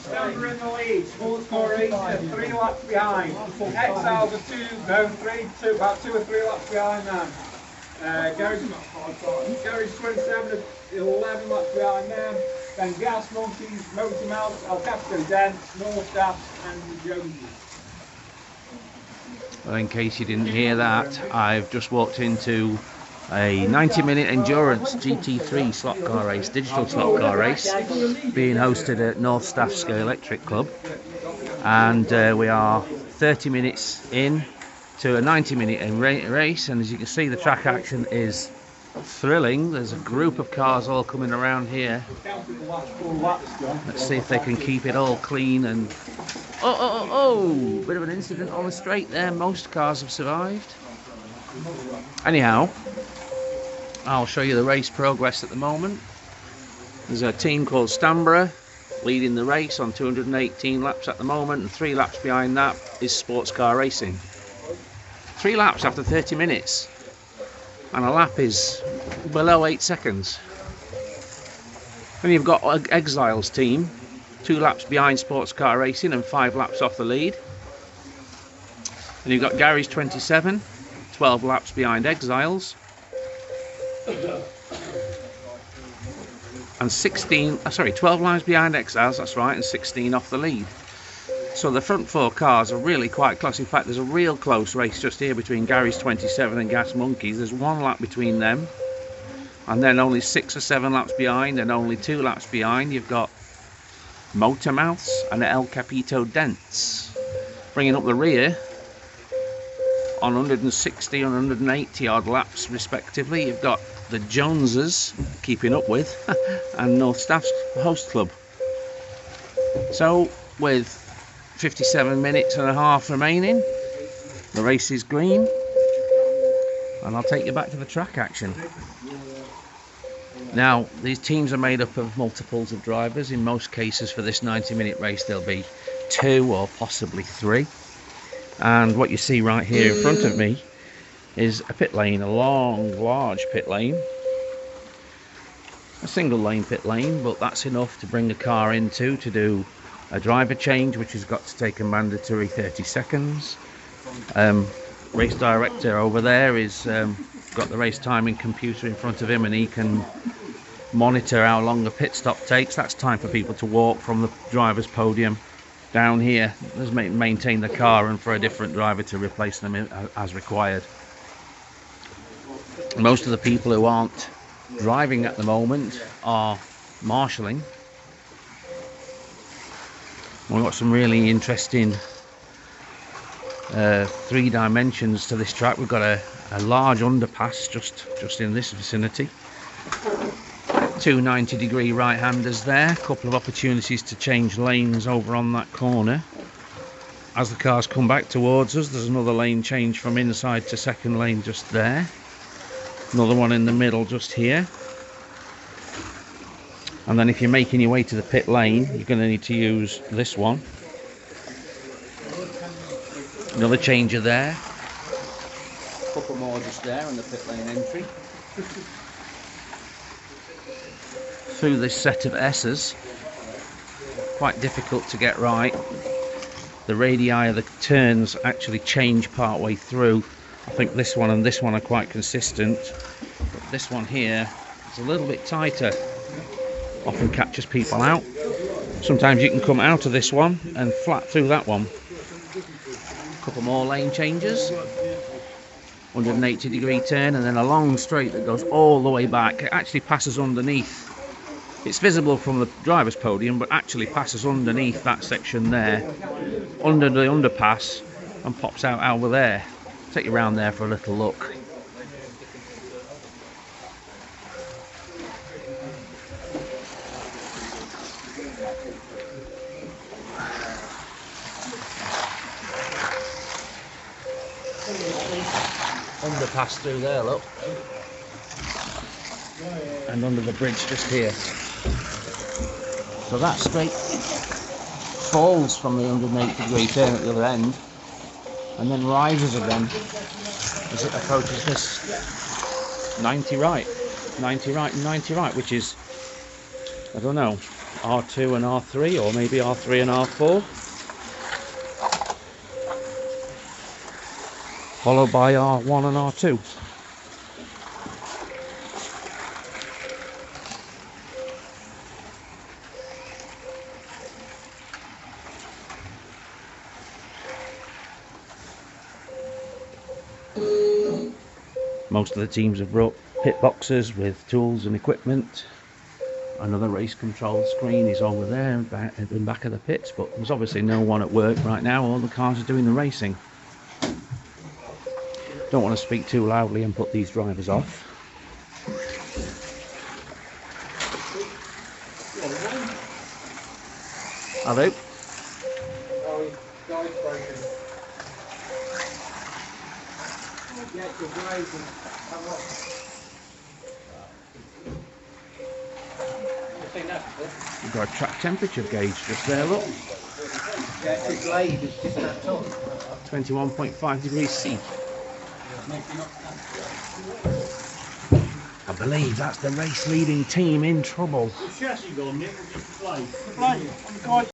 Stamper in the lead, Sports Car Racing are 3 laps behind. Exiles are 2, about 2 or 3 laps behind them. Gary's 27 are 11 laps behind them. Then Gas Monkeys, Motor Mouse, El Capitan Dents, North Staffs and the Joneses. Well, in case you didn't hear that, I've just walked into a 90-minute endurance GT3 slot car race, digital slot car race, being hosted at North Staffska Electric Club, and we are 30 minutes in to a 90-minute race, and as you can see, the track action is thrilling. There's a group of cars all coming around here. Let's see if they can keep it all clean. And oh, bit of an incident on the straight there. Most cars have survived. Anyhow, I'll show you the race progress at the moment. There's a team called Stamborough leading the race on 218 laps at the moment, and 3 laps behind that is Sports Car Racing. 3 laps after 30 minutes, and a lap is below 8 seconds. Then you've got Exiles team, 2 laps behind Sports Car Racing and 5 laps off the lead. And you've got Gary's 27, 12 laps behind Exiles, and 12 laps behind Exiles, that's right, and 16 off the lead. So the front 4 cars are really quite close. In fact, there's a real close race just here between Gary's 27 and Gas Monkeys. There's 1 lap between them, and then only 6 or 7 laps behind, and only 2 laps behind you've got Motor Mouths and El Capito Dents. Bringing up the rear on 160 and 180 odd laps respectively, you've got the Joneses keeping up with and North Staff's host club. So with 57 minutes and a half remaining, the race is green, and I'll take you back to the track action. Now, these teams are made up of multiples of drivers. In most cases for this 90-minute race there'll be 2 or possibly 3. And what you see right here in front of me is a pit lane, a long, large pit lane. A single lane pit lane, but that's enough to bring a car into to do a driver change, which has got to take a mandatory 30 seconds. Race director over there is got the race timing computer in front of him, and he can monitor how long the pit stop takes. That's time for people to walk from the driver's podium down here. Let's maintain the car and for a different driver to replace them as required. Most of the people who aren't driving at the moment are marshalling. We've got some really interesting 3 dimensions to this track. We've got a large underpass just in this vicinity. 2 90-degree right-handers there. A couple of opportunities to change lanes over on that corner. As the cars come back towards us, there's another lane change from inside to second lane just there. Another one in the middle just here. And then if you're making your way to the pit lane, you're going to need to use this one. Another changer there. A couple more just there on the pit lane entry. Through this set of S's, quite difficult to get right. The radii of the turns actually change part way through. I think this one and this one are quite consistent, but this one here is a little bit tighter. Often catches people out. Sometimes you can come out of this one and flat through that one. A couple more lane changes. 180-degree turn, and then a long straight that goes all the way back. It actually passes underneath. It's visible from the driver's podium, but actually passes underneath that section there, under the underpass, and pops out over there. Take you around there for a little look. Underpass through there, look, and under the bridge just here. So that straight falls from the 180-degree turn at the other end, and then rises again as it approaches this 90 right, and 90 right, which is, I don't know, R2 and R3, or maybe R3 and R4. Followed by R1 and R2. Most of the teams have brought pit boxes with tools and equipment. Another race control screen is over there in the back of the pits, but there's obviously no one at work right now. All the cars are doing the racing. Don't want to speak too loudly and put these drivers off. Hello. We've got a track temperature gauge just there, look. 21.5 degrees C. I believe that's the race leading team in trouble. The chassis gone, Nick, or just the plate? The plate.